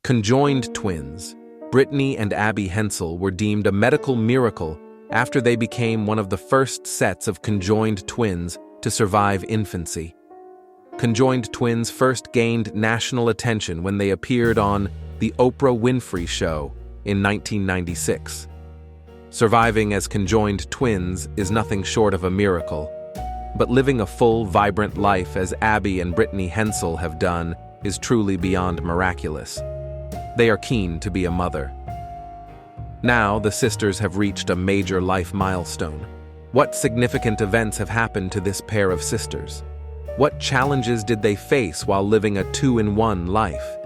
Conjoined twins, Brittany and Abby Hensel, were deemed a medical miracle after they became one of the first sets of conjoined twins to survive infancy. Conjoined twins first gained national attention when they appeared on The Oprah Winfrey Show in 1996. Surviving as conjoined twins is nothing short of a miracle, but living a full, vibrant life as Abby and Brittany Hensel have done is truly beyond miraculous. They are keen to be a mother. Now, the sisters have reached a major life milestone. What significant events have happened to this pair of sisters? What challenges did they face while living a two-in-one life?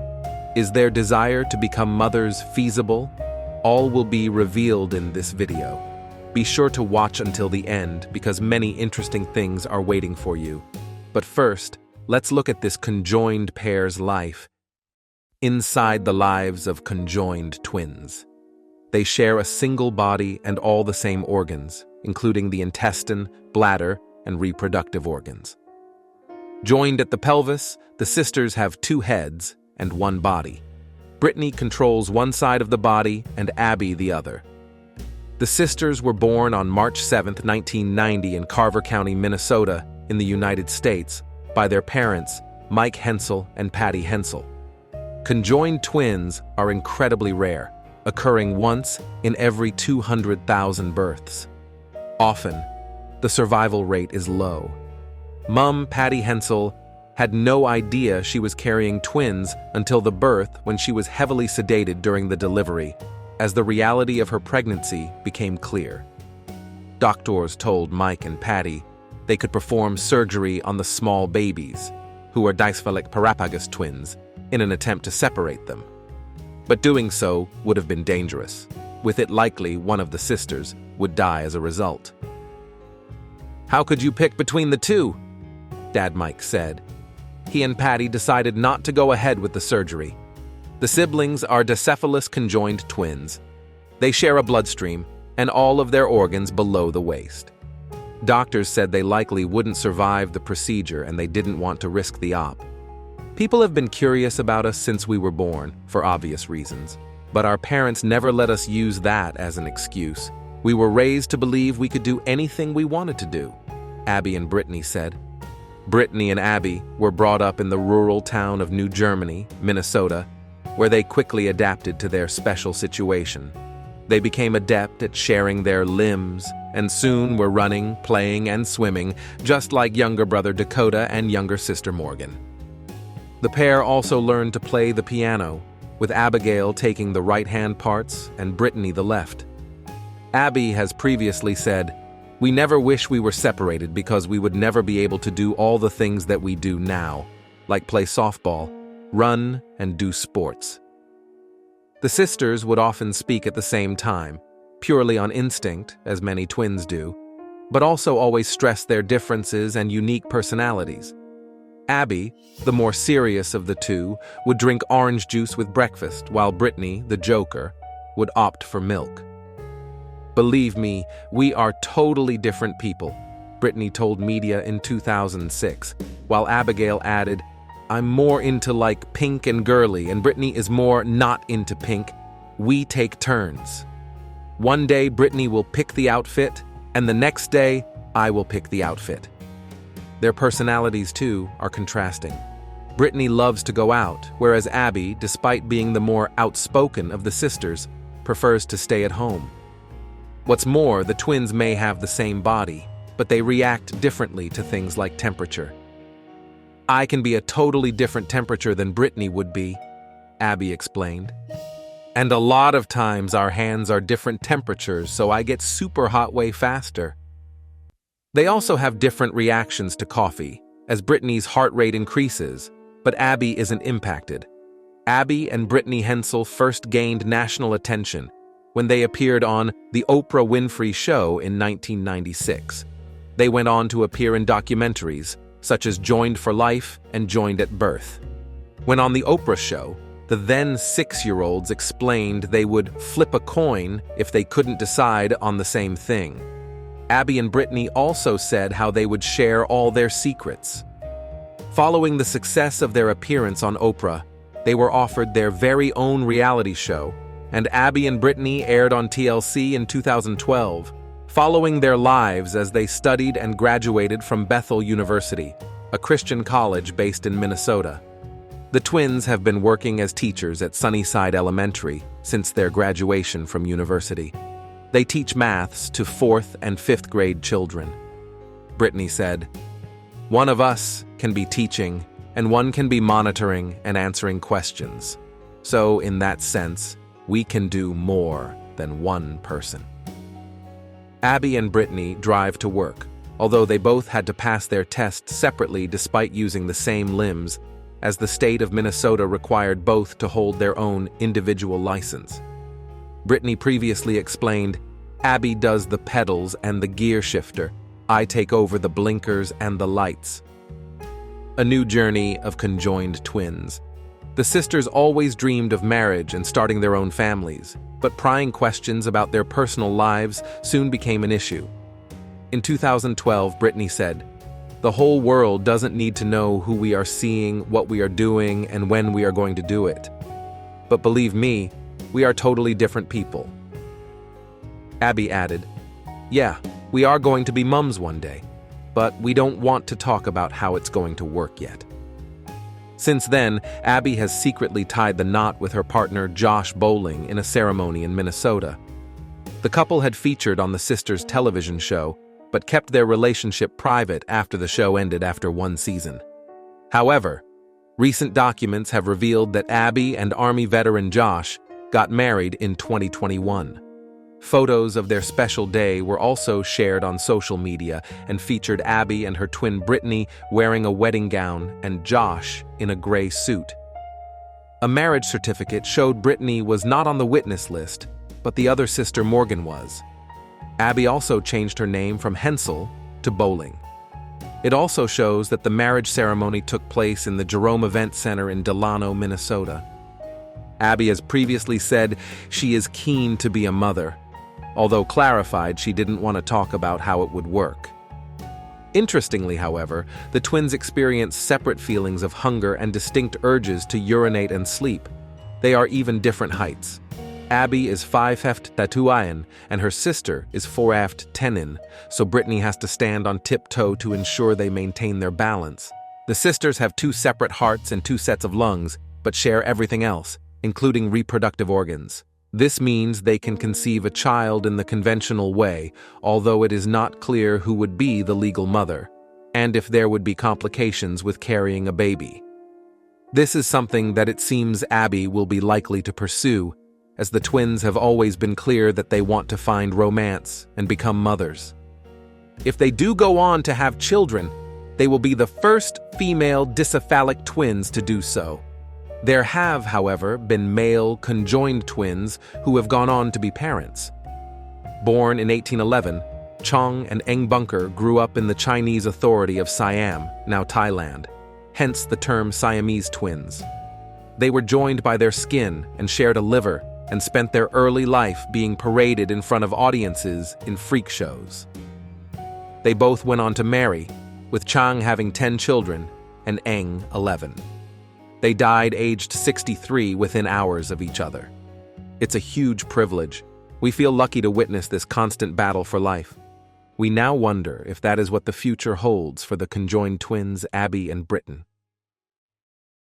Is their desire to become mothers feasible? All will be revealed in this video. Be sure to watch until the end because many interesting things are waiting for you. But first, let's look at this conjoined pair's life. Inside the lives of conjoined twins. They share a single body and all the same organs, including the intestine, bladder, and reproductive organs. Joined at the pelvis, the sisters have two heads and one body. Brittany controls one side of the body and Abby the other. The sisters were born on March 7, 1990 in Carver County, Minnesota, in the United States, by their parents, Mike Hensel and Patty Hensel. Conjoined twins are incredibly rare, occurring once in every 200,000 births. Often, the survival rate is low. Mom, Patty Hensel, had no idea she was carrying twins until the birth when she was heavily sedated during the delivery, as the reality of her pregnancy became clear. Doctors told Mike and Patty they could perform surgery on the small babies, who are dysphilic parapagus twins, in an attempt to separate them. But doing so would have been dangerous, with it likely one of the sisters would die as a result. "How could you pick between the two?" Dad Mike said. He and Patty decided not to go ahead with the surgery. The siblings are dicephalous conjoined twins. They share a bloodstream and all of their organs below the waist. Doctors said they likely wouldn't survive the procedure and they didn't want to risk the op. People have been curious about us since we were born, for obvious reasons. But our parents never let us use that as an excuse. We were raised to believe we could do anything we wanted to do, Abby and Brittany said. Brittany and Abby were brought up in the rural town of New Germany, Minnesota, where they quickly adapted to their special situation. They became adept at sharing their limbs, and soon were running, playing, and swimming, just like younger brother Dakota and younger sister Morgan. The pair also learned to play the piano, with Abigail taking the right-hand parts and Brittany the left. Abby has previously said, "We never wish we were separated because we would never be able to do all the things that we do now, like play softball, run, and do sports." The sisters would often speak at the same time, purely on instinct, as many twins do, but also always stress their differences and unique personalities. Abby, the more serious of the two, would drink orange juice with breakfast, while Brittany, the joker, would opt for milk. "Believe me, we are totally different people," Brittany told media in 2006, while Abigail added, "I'm more into like pink and girly, and Brittany is more not into pink. We take turns. One day Brittany will pick the outfit, and the next day I will pick the outfit." Their personalities, too, are contrasting. Brittany loves to go out, whereas Abby, despite being the more outspoken of the sisters, prefers to stay at home. What's more, the twins may have the same body, but they react differently to things like temperature. "I can be a totally different temperature than Brittany would be," Abby explained. "And a lot of times our hands are different temperatures, so I get super hot way faster." They also have different reactions to coffee, as Brittany's heart rate increases, but Abby isn't impacted. Abby and Brittany Hensel first gained national attention when they appeared on The Oprah Winfrey Show in 1996. They went on to appear in documentaries, such as Joined for Life and Joined at Birth. When on The Oprah Show, the then 6-year-olds explained they would flip a coin if they couldn't decide on the same thing. Abby and Brittany also said how they would share all their secrets. Following the success of their appearance on Oprah, they were offered their very own reality show, and Abby and Brittany aired on TLC in 2012, following their lives as they studied and graduated from Bethel University, a Christian college based in Minnesota. The twins have been working as teachers at Sunnyside Elementary since their graduation from university. They teach maths to 4th and 5th grade children. Brittany said, "One of us can be teaching, and one can be monitoring and answering questions. So, in that sense, we can do more than one person." Abby and Brittany drive to work, although they both had to pass their tests separately despite using the same limbs, as the state of Minnesota required both to hold their own individual license. Brittany previously explained, "Abby does the pedals and the gear shifter. I take over the blinkers and the lights." A new journey of conjoined twins. The sisters always dreamed of marriage and starting their own families, but prying questions about their personal lives soon became an issue. In 2012, Brittany said, "The whole world doesn't need to know who we are seeing, what we are doing, and when we are going to do it. But believe me, we are totally different people." Abby added, "Yeah, we are going to be mums one day, but we don't want to talk about how it's going to work yet." Since then, Abby has secretly tied the knot with her partner Josh Bowling in a ceremony in Minnesota. The couple had featured on the sisters' television show, but kept their relationship private after the show ended after one season. However, recent documents have revealed that Abby and Army veteran Josh got married in 2021. Photos of their special day were also shared on social media and featured Abby and her twin Brittany wearing a wedding gown and Josh in a gray suit. A marriage certificate showed Brittany was not on the witness list, but the other sister Morgan was. Abby also changed her name from Hensel to Bowling. It also shows that the marriage ceremony took place in the Jerome Event Center in Delano, Minnesota. Abby has previously said she is keen to be a mother, although clarified she didn't want to talk about how it would work. Interestingly, however, the twins experience separate feelings of hunger and distinct urges to urinate and sleep. They are even different heights. Abby is 5'8" and her sister is 4'10", so Brittany has to stand on tiptoe to ensure they maintain their balance. The sisters have 2 separate hearts and 2 sets of lungs, but share everything else, including reproductive organs. This means they can conceive a child in the conventional way, although it is not clear who would be the legal mother, and if there would be complications with carrying a baby. This is something that it seems Abby will be likely to pursue, as the twins have always been clear that they want to find romance and become mothers. If they do go on to have children, they will be the first female dicephalic twins to do so. There have, however, been male conjoined twins who have gone on to be parents. Born in 1811, Chong and Eng Bunker grew up in the Chinese authority of Siam, now Thailand, hence the term Siamese twins. They were joined by their skin and shared a liver, and spent their early life being paraded in front of audiences in freak shows. They both went on to marry, with Chang having 10 children and Eng 11. They died aged 63 within hours of each other. It's a huge privilege. We feel lucky to witness this constant battle for life. We now wonder if that is what the future holds for the conjoined twins Abby and Brittan.